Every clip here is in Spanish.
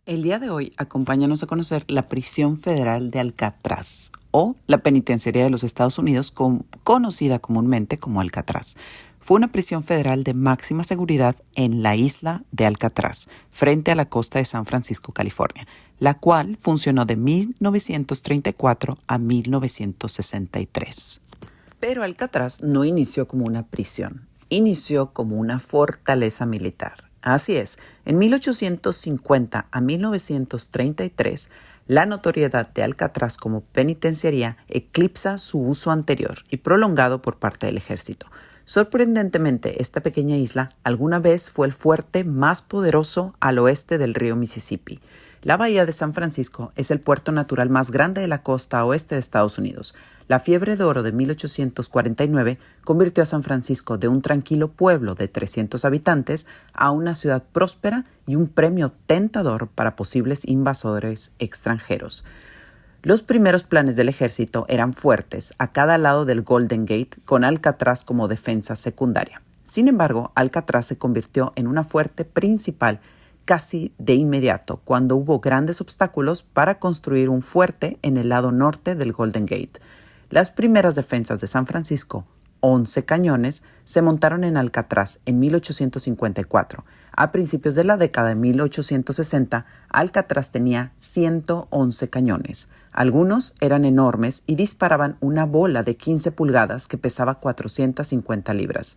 El día de hoy, acompáñanos a conocer la Prisión Federal de Alcatraz o la Penitenciaría de los Estados Unidos, conocida comúnmente como Alcatraz. Fue una prisión federal de máxima seguridad en la isla de Alcatraz, frente a la costa de San Francisco, California, la cual funcionó de 1934 a 1963. Pero Alcatraz no inició como una prisión, inició como una fortaleza militar. Así es, en 1850 a 1933, la notoriedad de Alcatraz como penitenciaría eclipsa su uso anterior y prolongado por parte del ejército. Sorprendentemente, esta pequeña isla alguna vez fue el fuerte más poderoso al oeste del río Mississippi. La bahía de San Francisco es el puerto natural más grande de la costa oeste de Estados Unidos. La fiebre de oro de 1849 convirtió a San Francisco de un tranquilo pueblo de 300 habitantes a una ciudad próspera y un premio tentador para posibles invasores extranjeros. Los primeros planes del ejército eran fuertes a cada lado del Golden Gate, con Alcatraz como defensa secundaria. Sin embargo, Alcatraz se convirtió en una fuerte principal casi de inmediato, cuando hubo grandes obstáculos para construir un fuerte en el lado norte del Golden Gate. Las primeras defensas de San Francisco, 11 cañones, se montaron en Alcatraz en 1854. A principios de la década de 1860, Alcatraz tenía 111 cañones. Algunos eran enormes y disparaban una bola de 15 pulgadas que pesaba 450 libras.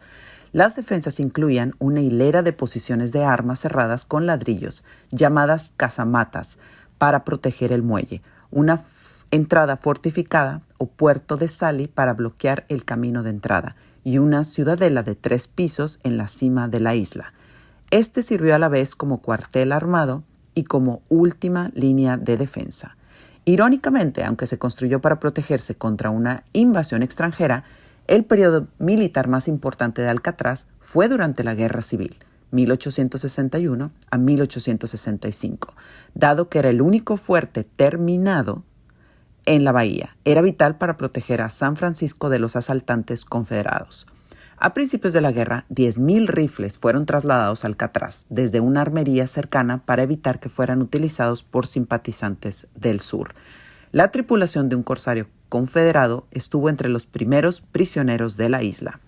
Las defensas incluían una hilera de posiciones de armas cerradas con ladrillos, llamadas casamatas, para proteger el muelle, una entrada fortificada o puerto de Sally para bloquear el camino de entrada, y una ciudadela de 3 pisos en la cima de la isla. Este sirvió a la vez como cuartel armado y como última línea de defensa. Irónicamente, aunque se construyó para protegerse contra una invasión extranjera, el periodo militar más importante de Alcatraz fue durante la Guerra Civil, 1861 a 1865. Dado que era el único fuerte terminado en la bahía, era vital para proteger a San Francisco de los asaltantes confederados. A principios de la guerra, 10,000 rifles fueron trasladados a Alcatraz desde una armería cercana para evitar que fueran utilizados por simpatizantes del sur. La tripulación de un corsario confederado estuvo entre los primeros prisioneros de la isla.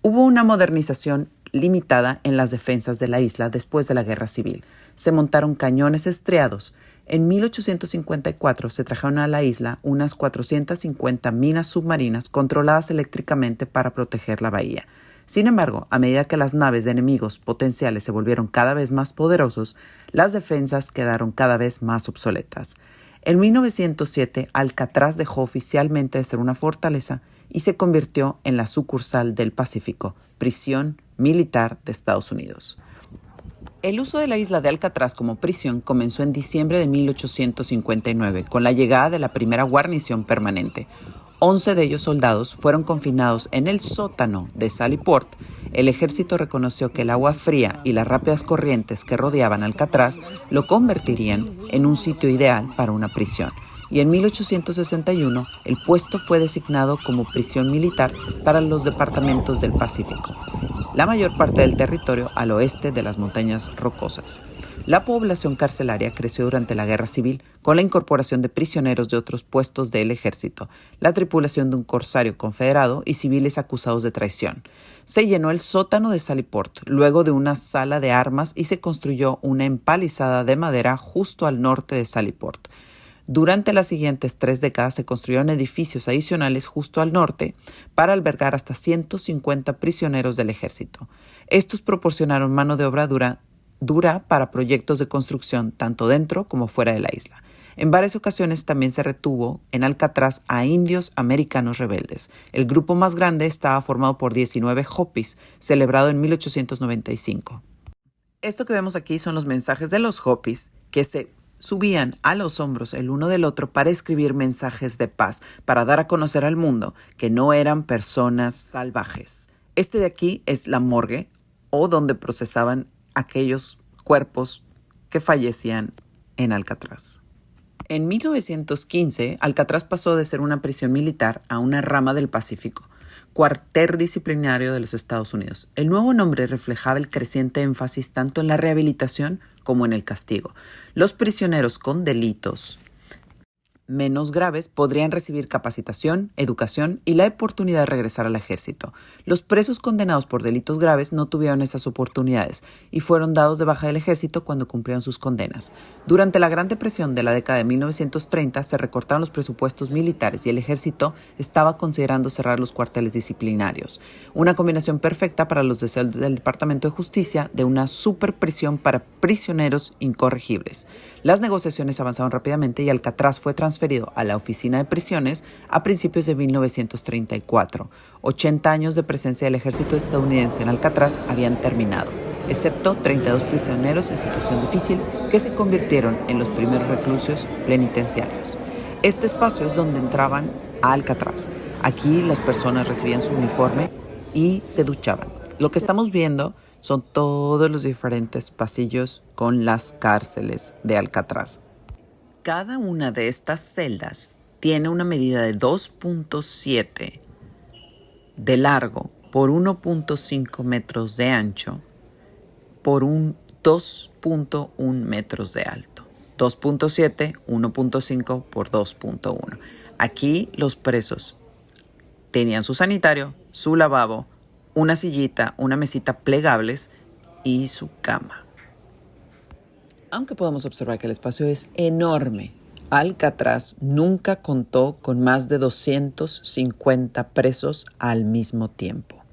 Hubo una modernización limitada en las defensas de la isla después de la Guerra Civil. Se montaron cañones estriados. En 1854 se trajeron a la isla unas 450 minas submarinas controladas eléctricamente para proteger la bahía. Sin embargo, a medida que las naves de enemigos potenciales se volvieron cada vez más poderosos, las defensas quedaron cada vez más obsoletas. En 1907, Alcatraz dejó oficialmente de ser una fortaleza y se convirtió en la sucursal del Pacífico, prisión militar de Estados Unidos. El uso de la isla de Alcatraz como prisión comenzó en diciembre de 1859, con la llegada de la primera guarnición permanente. 11 de ellos soldados fueron confinados en el sótano de Sally Port. El ejército reconoció que el agua fría y las rápidas corrientes que rodeaban Alcatraz lo convertirían en un sitio ideal para una prisión, y en 1861 el puesto fue designado como prisión militar para los departamentos del Pacífico, la mayor parte del territorio al oeste de las montañas rocosas. La población carcelaria creció durante la Guerra Civil con la incorporación de prisioneros de otros puestos del ejército, la tripulación de un corsario confederado y civiles acusados de traición. Se llenó el sótano de Sally Port, luego de una sala de armas, y se construyó una empalizada de madera justo al norte de Sally Port. Durante las siguientes 3 décadas se construyeron edificios adicionales justo al norte para albergar hasta 150 prisioneros del ejército. Estos proporcionaron mano de obra dura para proyectos de construcción tanto dentro como fuera de la isla. En varias ocasiones también se retuvo en Alcatraz a indios americanos rebeldes. El grupo más grande estaba formado por 19 Hopis, celebrado en 1895. Esto que vemos aquí son los mensajes de los Hopis, que se subían a los hombros el uno del otro para escribir mensajes de paz, para dar a conocer al mundo que no eran personas salvajes. Este de aquí es la morgue, o donde procesaban aquellos cuerpos que fallecían en Alcatraz. En 1915, Alcatraz pasó de ser una prisión militar a una rama del Pacífico. cuartel disciplinario de los Estados Unidos. El nuevo nombre reflejaba el creciente énfasis tanto en la rehabilitación como en el castigo. Los prisioneros con delitos menos graves podrían recibir capacitación, educación y la oportunidad de regresar al ejército. Los presos condenados por delitos graves no tuvieron esas oportunidades y fueron dados de baja del ejército cuando cumplieron sus condenas. Durante la Gran Depresión de la década de 1930 se recortaron los presupuestos militares y el ejército estaba considerando cerrar los cuarteles disciplinarios. Una combinación perfecta para los deseos del Departamento de Justicia de una superprisión para prisioneros incorregibles. Las negociaciones avanzaron rápidamente y Alcatraz fue transferido a la Oficina de Prisiones a principios de 1934. 80 años de presencia del ejército estadounidense en Alcatraz habían terminado, excepto 32 prisioneros en situación difícil que se convirtieron en los primeros reclusos penitenciarios. Este espacio es donde entraban a Alcatraz. Aquí las personas recibían su uniforme y se duchaban. Lo que estamos viendo son todos los diferentes pasillos con las cárceles de Alcatraz. Cada una de estas celdas tiene una medida de 2.7 de largo por 1.5 metros de ancho por 2.1 metros de alto. 2.7, 1.5 por 2.1. Aquí los presos tenían su sanitario, su lavabo, una sillita, una mesita plegables y su cama. Aunque podemos observar que el espacio es enorme, Alcatraz nunca contó con más de 250 presos al mismo tiempo.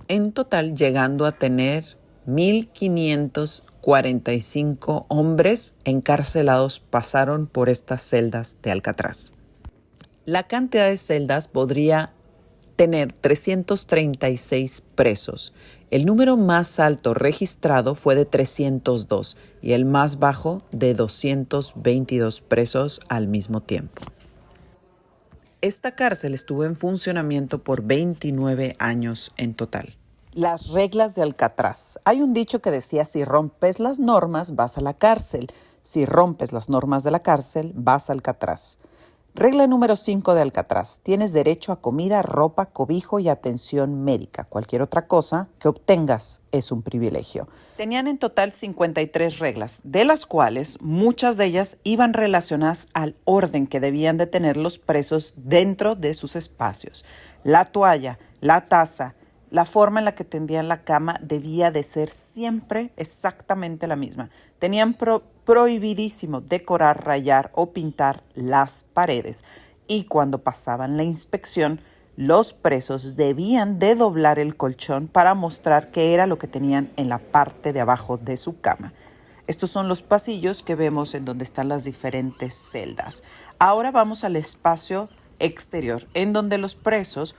En total, llegando a tener 1.545 hombres encarcelados pasaron por estas celdas de Alcatraz. La cantidad de celdas podría tener 336 presos. El número más alto registrado fue de 302 y el más bajo de 222 presos al mismo tiempo. Esta cárcel estuvo en funcionamiento por 29 años en total. Las reglas de Alcatraz. Hay un dicho que decía: si rompes las normas, vas a la cárcel. Si rompes las normas de la cárcel, vas a Alcatraz. Regla número 5 de Alcatraz. Tienes derecho a comida, ropa, cobijo y atención médica. Cualquier otra cosa que obtengas es un privilegio. Tenían en total 53 reglas, de las cuales muchas de ellas iban relacionadas al orden que debían de tener los presos dentro de sus espacios. La toalla, la taza, la forma en la que tendían la cama debía de ser siempre exactamente la misma. Tenían prohibidísimo decorar, rayar o pintar las paredes. Y cuando pasaban la inspección, los presos debían de doblar el colchón para mostrar qué era lo que tenían en la parte de abajo de su cama. Estos son los pasillos que vemos en donde están las diferentes celdas. Ahora vamos al espacio exterior, en donde los presos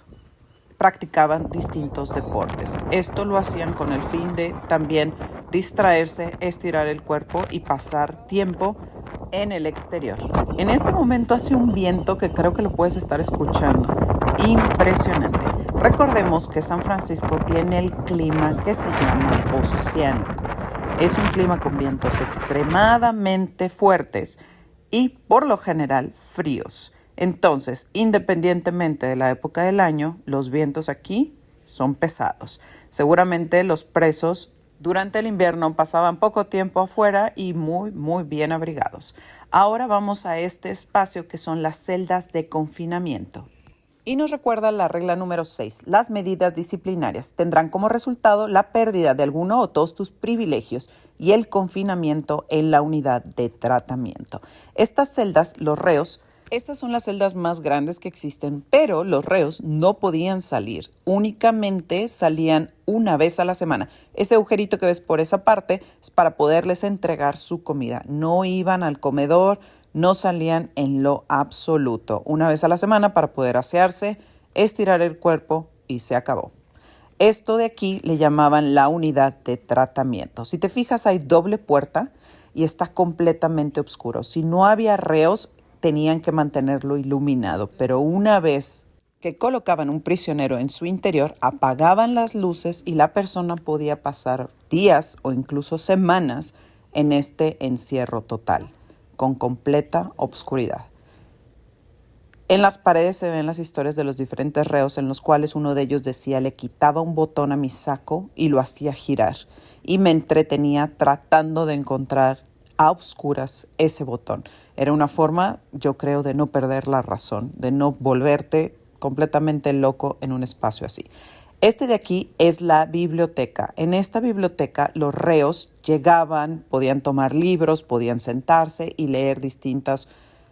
practicaban distintos deportes. Esto lo hacían con el fin de también distraerse, estirar el cuerpo y pasar tiempo en el exterior. En este momento hace un viento que creo que lo puedes estar escuchando. Impresionante. Recordemos que San Francisco tiene el clima que se llama oceánico. Es un clima con vientos extremadamente fuertes y por lo general fríos. Entonces, independientemente de la época del año, los vientos aquí son pesados. Seguramente los presos durante el invierno pasaban poco tiempo afuera y muy bien abrigados. Ahora vamos a este espacio que son las celdas de confinamiento. Y nos recuerda la regla número 6. Las medidas disciplinarias tendrán como resultado la pérdida de alguno o todos tus privilegios y el confinamiento en la unidad de tratamiento. Estas celdas, los reos, estas son las celdas más grandes que existen, pero los reos no podían salir. Únicamente salían una vez a la semana. Ese agujerito que ves por esa parte es para poderles entregar su comida. No iban al comedor, no salían en lo absoluto. Una vez a la semana para poder asearse, estirar el cuerpo y se acabó. Esto de aquí le llamaban la unidad de tratamiento. Si te fijas, hay doble puerta y está completamente oscuro. Si no había reos, tenían que mantenerlo iluminado, pero una vez que colocaban un prisionero en su interior, apagaban las luces y la persona podía pasar días o incluso semanas en este encierro total, con completa oscuridad. En las paredes se ven las historias de los diferentes reos en los cuales uno de ellos decía: le quitaba un botón a mi saco y lo hacía girar y me entretenía tratando de encontrar a oscuras ese botón. Era una forma, yo creo, de no perder la razón, de no volverte completamente loco en un espacio así. Este de aquí es la biblioteca. En esta biblioteca los reos llegaban, podían tomar libros, podían sentarse y leer distintas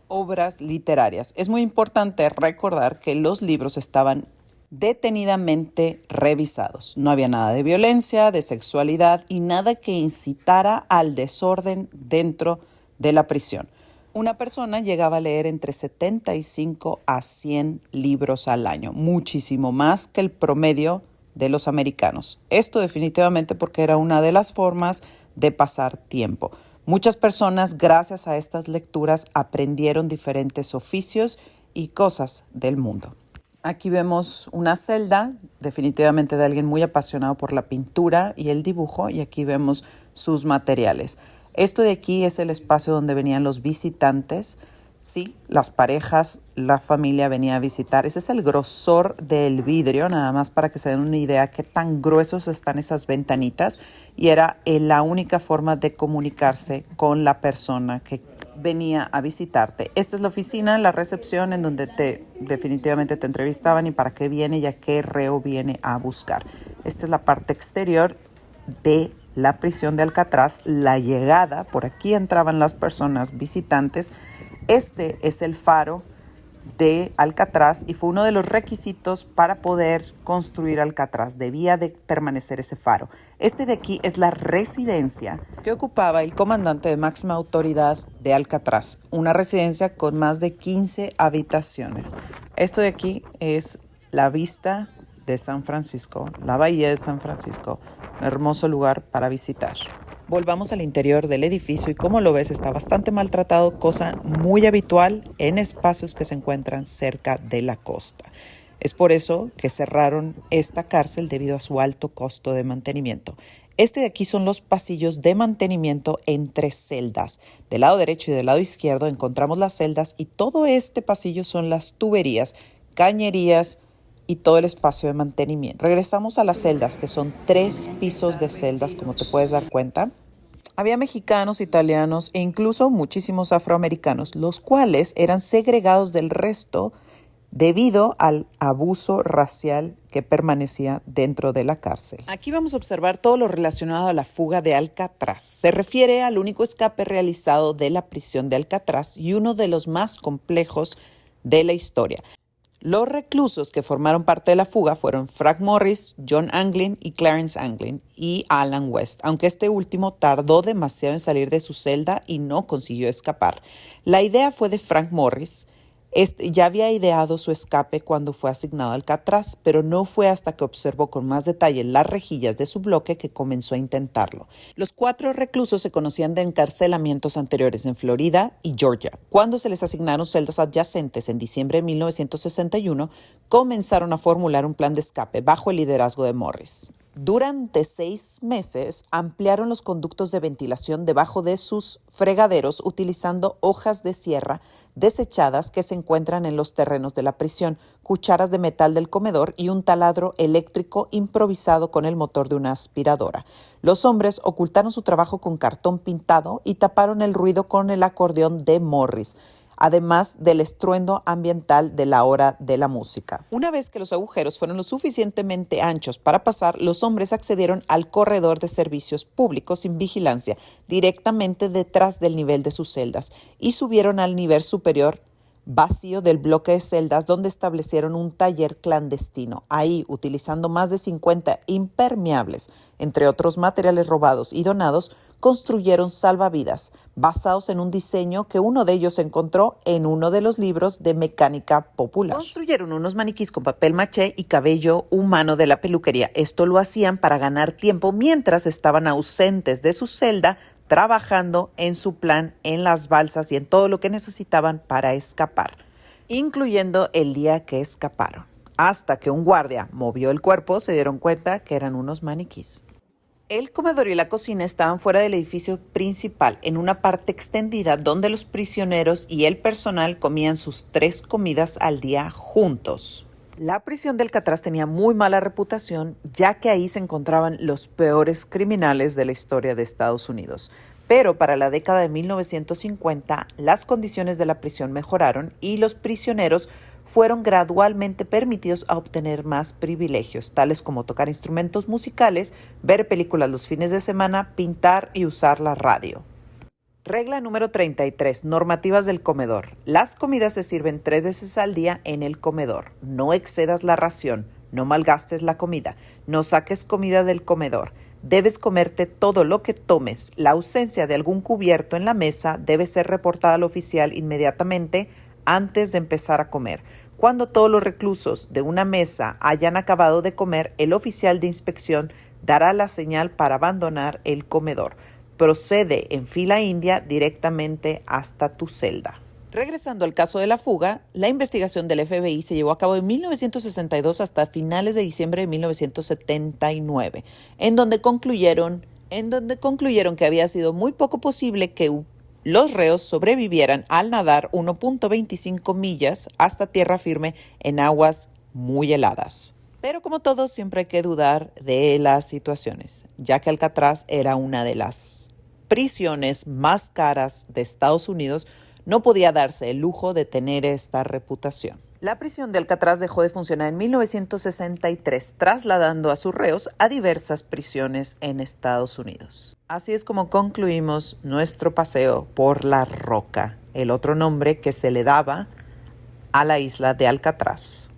obras literarias. Es muy importante recordar que los libros estaban detenidamente revisados. No había nada de violencia, de sexualidad y nada que incitara al desorden dentro de la prisión. Una persona llegaba a leer entre 75 a 100 libros al año, muchísimo más que el promedio de los americanos. Esto definitivamente porque era una de las formas de pasar tiempo. Muchas personas, gracias a estas lecturas, aprendieron diferentes oficios y cosas del mundo. Aquí vemos una celda, definitivamente de alguien muy apasionado por la pintura y el dibujo, y aquí vemos sus materiales. Esto de aquí es el espacio donde venían los visitantes. Sí, las parejas, la familia venía a visitar. Ese es el grosor del vidrio, nada más para que se den una idea qué tan gruesos están esas ventanitas. Y era la única forma de comunicarse con la persona que venía a visitarte. Esta es la oficina, la recepción, en donde definitivamente te entrevistaban y para qué viene y a qué reo viene a buscar. Esta es la parte exterior de la prisión de Alcatraz, la llegada. Por aquí entraban las personas visitantes. Este es el faro de Alcatraz y fue uno de los requisitos para poder construir Alcatraz. Debía de permanecer ese faro. Este de aquí es la residencia que ocupaba el comandante de máxima autoridad de Alcatraz, una residencia con más de 15 habitaciones. Esto de aquí es la vista de San Francisco, la bahía de San Francisco, un hermoso lugar para visitar. Volvamos al interior del edificio y como lo ves está bastante maltratado, cosa muy habitual en espacios que se encuentran cerca de la costa. Es por eso que cerraron esta cárcel debido a su alto costo de mantenimiento. Este de aquí son los pasillos de mantenimiento entre celdas. Del lado derecho y del lado izquierdo encontramos las celdas y todo este pasillo son las tuberías, cañerías y todo el espacio de mantenimiento. Regresamos a las celdas, que son 3 pisos de celdas, como te puedes dar cuenta. Había mexicanos, italianos e incluso muchísimos afroamericanos, los cuales eran segregados del resto debido al abuso racial que permanecía dentro de la cárcel. Aquí vamos a observar todo lo relacionado a la fuga de Alcatraz. Se refiere al único escape realizado de la prisión de Alcatraz y uno de los más complejos de la historia. Los reclusos que formaron parte de la fuga fueron Frank Morris, John Anglin y Clarence Anglin y Alan West, aunque este último tardó demasiado en salir de su celda y no consiguió escapar. La idea fue de Frank Morris. Ya había ideado su escape cuando fue asignado a Alcatraz, pero no fue hasta que observó con más detalle las rejillas de su bloque que comenzó a intentarlo. Los 4 reclusos se conocían de encarcelamientos anteriores en Florida y Georgia. Cuando se les asignaron celdas adyacentes en diciembre de 1961, comenzaron a formular un plan de escape bajo el liderazgo de Morris. Durante 6 meses ampliaron los conductos de ventilación debajo de sus fregaderos utilizando hojas de sierra desechadas que se encuentran en los terrenos de la prisión, cucharas de metal del comedor y un taladro eléctrico improvisado con el motor de una aspiradora. Los hombres ocultaron su trabajo con cartón pintado y taparon el ruido con el acordeón de Morris, además del estruendo ambiental de la hora de la música. Una vez que los agujeros fueron lo suficientemente anchos para pasar, los hombres accedieron al corredor de servicios públicos sin vigilancia, directamente detrás del nivel de sus celdas, y subieron al nivel superior vacío del bloque de celdas donde establecieron un taller clandestino. Ahí, utilizando más de 50 impermeables, entre otros materiales robados y donados, construyeron salvavidas, basados en un diseño que uno de ellos encontró en uno de los libros de mecánica popular. Construyeron unos maniquís con papel maché y cabello humano de la peluquería. Esto lo hacían para ganar tiempo mientras estaban ausentes de su celda, trabajando en su plan, en las balsas y en todo lo que necesitaban para escapar, incluyendo el día que escaparon. Hasta que un guardia movió el cuerpo, se dieron cuenta que eran unos maniquís. El comedor y la cocina estaban fuera del edificio principal, en una parte extendida donde los prisioneros y el personal comían sus 3 comidas al día juntos. La prisión de Alcatraz tenía muy mala reputación, ya que ahí se encontraban los peores criminales de la historia de Estados Unidos. Pero para la década de 1950, las condiciones de la prisión mejoraron y los prisioneros fueron gradualmente permitidos a obtener más privilegios, tales como tocar instrumentos musicales, ver películas los fines de semana, pintar y usar la radio. Regla número 33. Normativas del comedor. Las comidas se sirven 3 veces al día en el comedor. No excedas la ración. No malgastes la comida. No saques comida del comedor. Debes comerte todo lo que tomes. La ausencia de algún cubierto en la mesa debe ser reportada al oficial inmediatamente antes de empezar a comer. Cuando todos los reclusos de una mesa hayan acabado de comer, el oficial de inspección dará la señal para abandonar el comedor. Procede en fila india directamente hasta tu celda. Regresando al caso de la fuga, la investigación del FBI se llevó a cabo en 1962 hasta finales de diciembre de 1979, en donde concluyeron que había sido muy poco posible que los reos sobrevivieran al nadar 1.25 millas hasta tierra firme en aguas muy heladas. Pero como todo, siempre hay que dudar de las situaciones, ya que Alcatraz era una de las prisiones más caras de Estados Unidos, no podía darse el lujo de tener esta reputación. La prisión de Alcatraz dejó de funcionar en 1963, trasladando a sus reos a diversas prisiones en Estados Unidos. Así es como concluimos nuestro paseo por La Roca, el otro nombre que se le daba a la isla de Alcatraz.